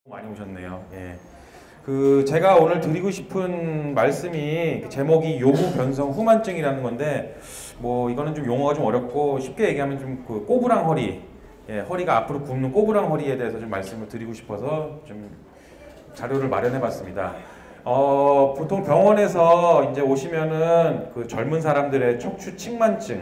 많이 오셨네요. 예. 제가 오늘 드리고 싶은 말씀이 제목이 요구 변성 후만증이라는 건데, 뭐 이거는 좀 용어가 좀 어렵고 쉽게 얘기하면 좀 그 꼬부랑 허리, 허리가 앞으로 굽는 꼬부랑 허리에 대해서 좀 말씀을 드리고 싶어서 좀 자료를 마련해봤습니다. 보통 병원에서 이제 오시면은 그 젊은 사람들의 척추 측만증,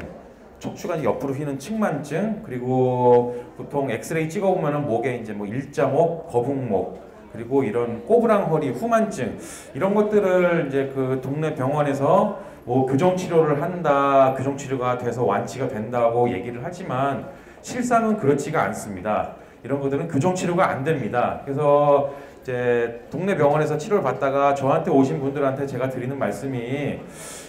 척추가 이제 옆으로 휘는 측만증, 그리고 보통 엑스레이 찍어보면은 목에 이제 뭐 일자목, 거북목, 그리고 이런 꼬부랑 허리 후만증, 이런 것들을 이제 그 동네 병원에서 뭐 교정 치료를 한다, 교정 치료가 돼서 완치가 된다고 얘기를 하지만 실상은 그렇지가 않습니다. 이런 것들은 교정 치료가 안 됩니다. 그래서 이제 동네 병원에서 치료를 받다가 저한테 오신 분들한테 제가 드리는 말씀이,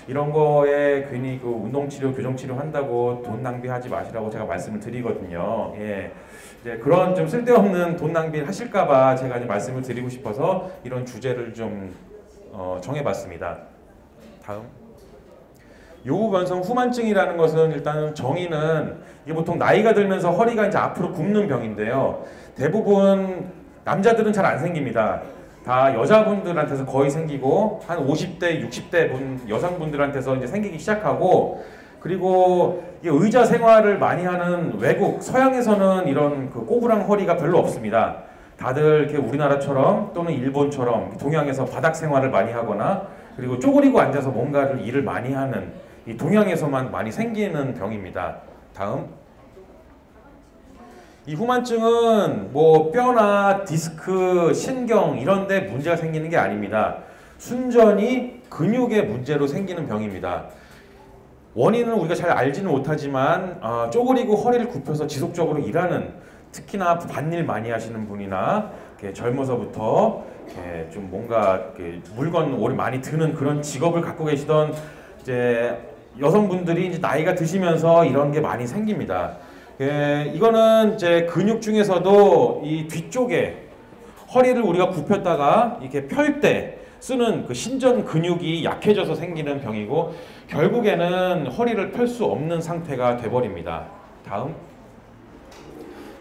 이런 거에 괜히 그 운동치료, 교정치료 한다고 돈 낭비하지 마시라고 제가 말씀을 드리거든요. 예. 이제 그런 좀 쓸데없는 돈 낭비 하실까봐 제가 이제 말씀을 드리고 싶어서 이런 주제를 좀 정해봤습니다. 다음. 요구 변성 후만증이라는 것은 일단 정의는, 이게 보통 나이가 들면서 허리가 이제 앞으로 굽는 병인데요. 대부분 남자들은 잘 안 생깁니다. 다 여자분들한테서 거의 생기고, 한 50대, 60대 여성분들한테서 이제 생기기 시작하고, 그리고 이 의자 생활을 많이 하는 외국, 서양에서는 이런 그 꼬부랑 허리가 별로 없습니다. 다들 이렇게 우리나라처럼 또는 일본처럼 동양에서 바닥 생활을 많이 하거나, 그리고 쪼그리고 앉아서 뭔가를 일을 많이 하는, 이 동양에서만 많이 생기는 병입니다. 다음. 이 후만증은 뭐 뼈나 디스크, 신경 이런 데 문제가 생기는 게 아닙니다. 순전히 근육의 문제로 생기는 병입니다. 원인은 우리가 잘 알지는 못하지만 쪼그리고 허리를 굽혀서 지속적으로 일하는, 특히나 밭일 많이 하시는 분이나 젊어서부터 좀 뭔가 물건 오래 많이 드는 그런 직업을 갖고 계시던 이제 여성분들이 이제 나이가 드시면서 이런 게 많이 생깁니다. 이거는 이제 근육 중에서도 이 뒤쪽에 허리를 우리가 굽혔다가 이렇게 펼 때 쓰는 그 신전 근육이 약해져서 생기는 병이고, 결국에는 허리를 펼 수 없는 상태가 돼버립니다. 다음.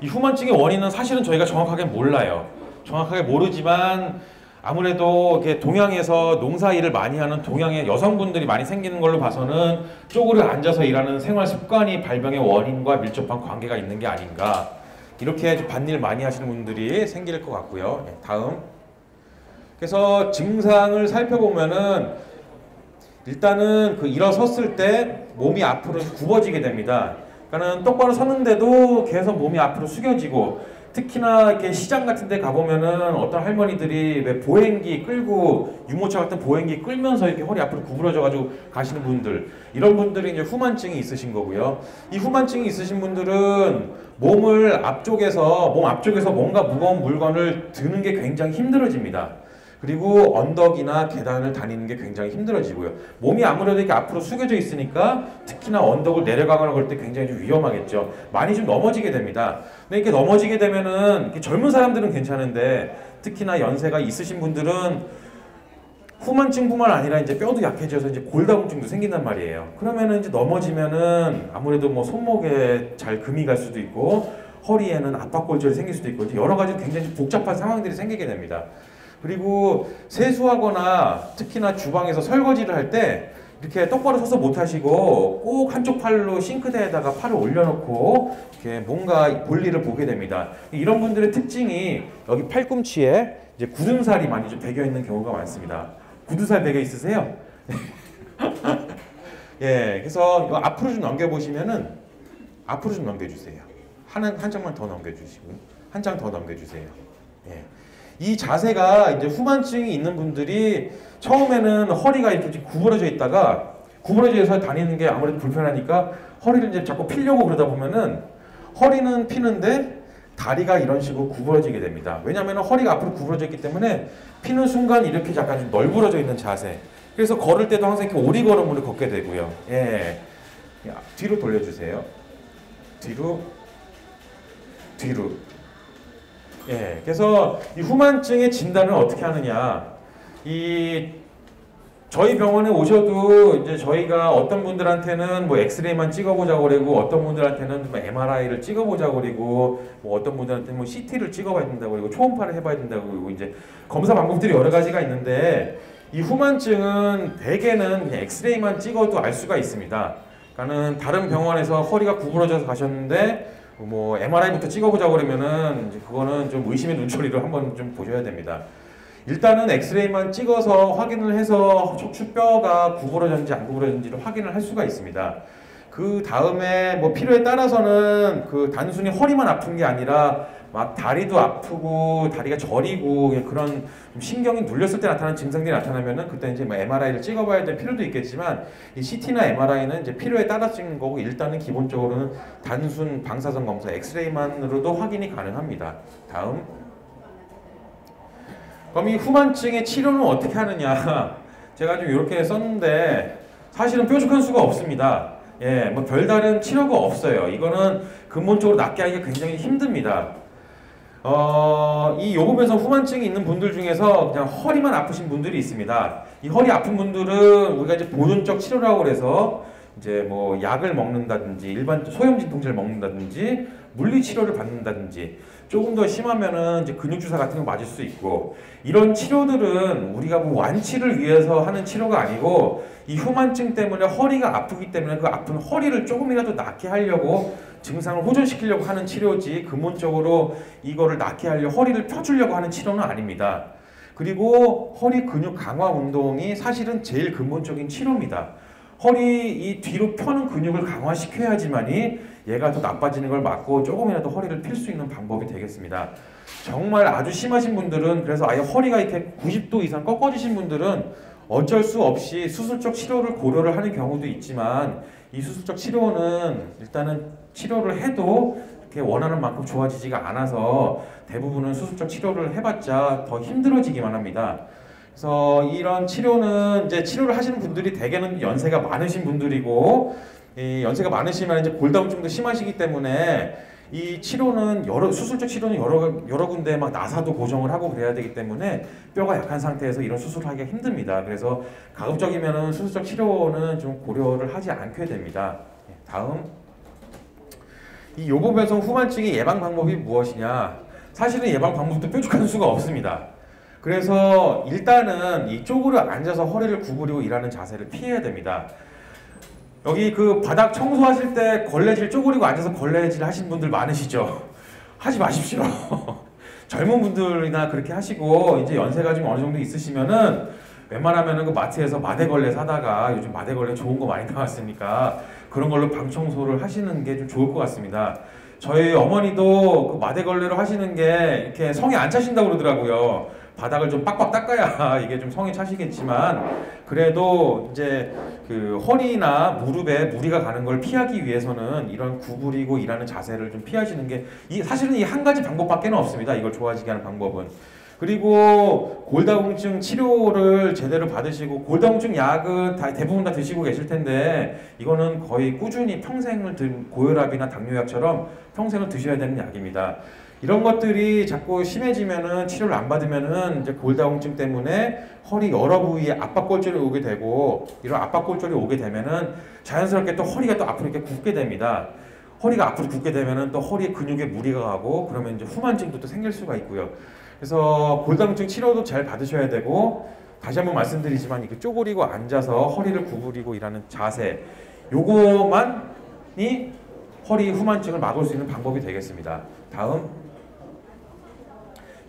이 후만증의 원인은 사실은 저희가 정확하게 몰라요. 정확하게 모르지만 아무래도 이렇게 동양에서 농사일을 많이 하는 동양의 여성분들이 많이 생기는 걸로 봐서는 쪼그려 앉아서 일하는 생활 습관이 발병의 원인과 밀접한 관계가 있는 게 아닌가, 이렇게 밭일 많이 하시는 분들이 생길 것 같고요. 다음. 그래서 증상을 살펴보면은 일단은 그 일어섰을 때 몸이 앞으로 굽어지게 됩니다. 그러니까는 똑바로 섰는데도 계속 몸이 앞으로 숙여지고, 특히나 이렇게 시장 같은 데 가보면은 어떤 할머니들이 왜 보행기 끌고, 유모차 같은 보행기 끌면서 이렇게 허리 앞으로 구부러져 가지고 가시는 분들, 이런 분들이 이제 후만증이 있으신 거고요. 이 후만증이 있으신 분들은 몸 앞쪽에서 뭔가 무거운 물건을 드는 게 굉장히 힘들어집니다. 그리고 언덕이나 계단을 다니는 게 굉장히 힘들어지고요. 몸이 아무래도 이렇게 앞으로 숙여져 있으니까 특히나 언덕을 내려가거나 그럴 때 굉장히 좀 위험하겠죠. 많이 좀 넘어지게 됩니다. 근데 이렇게 넘어지게 되면은, 이렇게 젊은 사람들은 괜찮은데 특히나 연세가 있으신 분들은 후만증뿐만 아니라 이제 뼈도 약해져서 이제 골다공증도 생긴단 말이에요. 그러면은 이제 넘어지면은 아무래도 뭐 손목에 잘 금이 갈 수도 있고, 허리에는 압박골절이 생길 수도 있고, 여러 가지 굉장히 복잡한 상황들이 생기게 됩니다. 그리고 세수하거나 특히나 주방에서 설거지를 할 때 이렇게 똑바로 서서 못 하시고 꼭 한쪽 팔로 싱크대에다가 팔을 올려놓고 이렇게 뭔가 볼일을 보게 됩니다. 이런 분들의 특징이 여기 팔꿈치에 이제 굳은 살이 많이 좀 배겨 있는 경우가 많습니다. 굳은 살 배겨 있으세요? 예, 그래서 이거 앞으로 좀 넘겨보시면은, 앞으로 좀 넘겨주세요. 한 장만 더 넘겨주시고요. 한 장 더 넘겨주세요. 예. 이 자세가 이제 후만증이 있는 분들이 처음에는 허리가 이렇게 구부러져 있다가, 구부러져서 다니는 게 아무래도 불편하니까 허리를 이제 자꾸 피려고 그러다 보면은 허리는 피는데 다리가 이런 식으로 구부러지게 됩니다. 왜냐하면 허리가 앞으로 구부러져 있기 때문에 피는 순간 이렇게 약간 좀 널브러져 있는 자세. 그래서 걸을 때도 항상 이렇게 오리걸음으로 걷게 되고요. 예. 뒤로 돌려주세요. 뒤로. 예, 그래서 이 후만증의 진단을 어떻게 하느냐, 이 저희 병원에 오셔도 이제 저희가 어떤 분들한테는 뭐 엑스레이만 찍어보자고 그러고 어떤 분들한테는 뭐 MRI를 찍어보자고 그러고 뭐 어떤 분들한테는 뭐 CT를 찍어봐야 된다고 그러고 초음파를 해봐야 된다고 그러고 이제 검사 방법들이 여러 가지가 있는데 이 후만증은 대개는 그냥 엑스레이만 찍어도 알 수가 있습니다. 그러니까는 다른 병원에서 허리가 구부러져서 가셨는데 뭐 MRI부터 찍어보자고 그러면은 이제 그거는 좀 의심의 눈초리로 한번 좀 보셔야 됩니다. 일단은 엑스레이만 찍어서 확인을 해서 척추뼈가 구부러졌는지 안 구부러졌는지를 확인을 할 수가 있습니다. 그 다음에 뭐 필요에 따라서는 그 단순히 허리만 아픈 게 아니라 막 다리도 아프고 다리가 저리고 그런 신경이 눌렸을 때 나타나는 증상들이 나타나면은 그때 이제 뭐 MRI를 찍어봐야 될 필요도 있겠지만 이 CT나 MRI는 이제 필요에 따라 찍는 거고 일단은 기본적으로는 단순 방사선 검사 엑스레이만으로도 확인이 가능합니다. 다음. 그럼 이 후만증의 치료는 어떻게 하느냐? 제가 좀 이렇게 썼는데 사실은 뾰족한 수가 없습니다. 예, 뭐 별다른 치료가 없어요. 이거는 근본적으로 낫게 하기가 굉장히 힘듭니다. 이 요금에서 후만증이 있는 분들 중에서 그냥 허리만 아프신 분들이 있습니다. 이 허리 아픈 분들은 우리가 이제 보존적 치료라고 그래서 이제 뭐 약을 먹는다든지 일반 소염 진통제를 먹는다든지 물리 치료를 받는다든지 조금 더 심하면은 이제 근육 주사 같은 거 맞을 수 있고 이런 치료들은 우리가 뭐 완치를 위해서 하는 치료가 아니고 이 후만증 때문에 허리가 아프기 때문에 그 아픈 허리를 조금이라도 낫게 하려고 증상을 호전시키려고 하는 치료지 근본적으로 이거를 낫게 하려고 허리를 펴주려고 하는 치료는 아닙니다. 그리고 허리 근육 강화 운동이 사실은 제일 근본적인 치료입니다. 허리 이 뒤로 펴는 근육을 강화시켜야지만이 얘가 더 나빠지는 걸 막고 조금이라도 허리를 필 수 있는 방법이 되겠습니다. 정말 아주 심하신 분들은 그래서 아예 허리가 이렇게 90도 이상 꺾어지신 분들은 어쩔 수 없이 수술적 치료를 고려를 하는 경우도 있지만 이 수술적 치료는 일단은 치료를 해도 이렇게 원하는 만큼 좋아지지가 않아서 대부분은 수술적 치료를 해봤자 더 힘들어지기만 합니다. 그래서 이런 치료는 이제 치료를 하시는 분들이 대개는 연세가 많으신 분들이고 이 연세가 많으시면 이제 골다공증도 심하시기 때문에 이 치료는 수술적 치료는 여러 군데 막 나사도 고정을 하고 그래야 되기 때문에 뼈가 약한 상태에서 이런 수술을 하기가 힘듭니다. 그래서 가급적이면은 수술적 치료는 좀 고려를 하지 않게 됩니다. 다음. 이 요법에서 후만증의 예방 방법이 무엇이냐? 사실은 예방 방법도 뾰족한 수가 없습니다. 그래서 일단은 이 쪼그려 앉아서 허리를 구부리고 일하는 자세를 피해야 됩니다. 여기 그 바닥 청소하실 때 걸레질 쪼그리고 앉아서 걸레질 하신 분들 많으시죠? 하지 마십시오. 젊은 분들이나 그렇게 하시고 이제 연세가 좀 어느 정도 있으시면은 웬만하면은 그 마트에서 마대걸레 사다가 요즘 마대걸레 좋은 거 많이 나왔으니까 그런 걸로 방 청소를 하시는 게 좀 좋을 것 같습니다. 저희 어머니도 그 마대걸레로 하시는 게 이렇게 성에 안 차신다고 그러더라고요. 바닥을 좀 빡빡 닦아야 이게 좀 성에 차시겠지만 그래도 이제 그 허리나 무릎에 무리가 가는 걸 피하기 위해서는 이런 구부리고 일하는 자세를 좀 피하시는 게 사실은 이 한 가지 방법밖에 없습니다. 이걸 좋아지게 하는 방법은. 그리고 골다공증 치료를 제대로 받으시고 골다공증 약은 대부분 다 드시고 계실 텐데 이거는 거의 꾸준히 평생을 고혈압이나 당뇨약처럼 평생을 드셔야 되는 약입니다. 이런 것들이 자꾸 심해지면은 치료를 안 받으면은 이제 골다공증 때문에 허리 여러 부위에 압박골절이 오게 되고 이런 압박골절이 오게 되면은 자연스럽게 또 허리가 또 앞으로 이렇게 굽게 됩니다. 허리가 앞으로 굽게 되면은 또 허리에 근육에 무리가 가고 그러면 이제 후만증도 또 생길 수가 있고요. 그래서 골다공증 치료도 잘 받으셔야 되고 다시 한번 말씀드리지만 이렇게 쪼그리고 앉아서 허리를 구부리고 일하는 자세 요거만이 허리 후만증을 막을 수 있는 방법이 되겠습니다. 다음.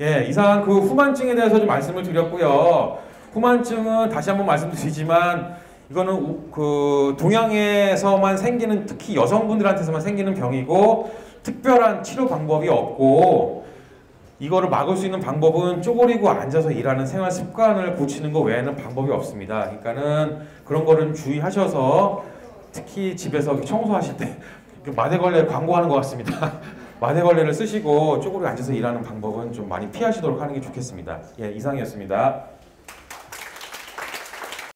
예, 이상 그 후만증에 대해서 좀 말씀을 드렸고요. 후만증은 다시 한번 말씀드리지만 이거는 그 동양에서만 생기는 특히 여성분들한테서만 생기는 병이고 특별한 치료 방법이 없고 이거를 막을 수 있는 방법은 쪼그리고 앉아서 일하는 생활 습관을 고치는 것 외에는 방법이 없습니다. 그러니까는 그런 거를 주의하셔서 특히 집에서 청소하실 때 마대걸레 광고하는 것 같습니다. 마대걸레를 쓰시고 쪼그리고 앉아서 일하는 방법은 좀 많이 피하시도록 하는 게 좋겠습니다. 예, 이상이었습니다.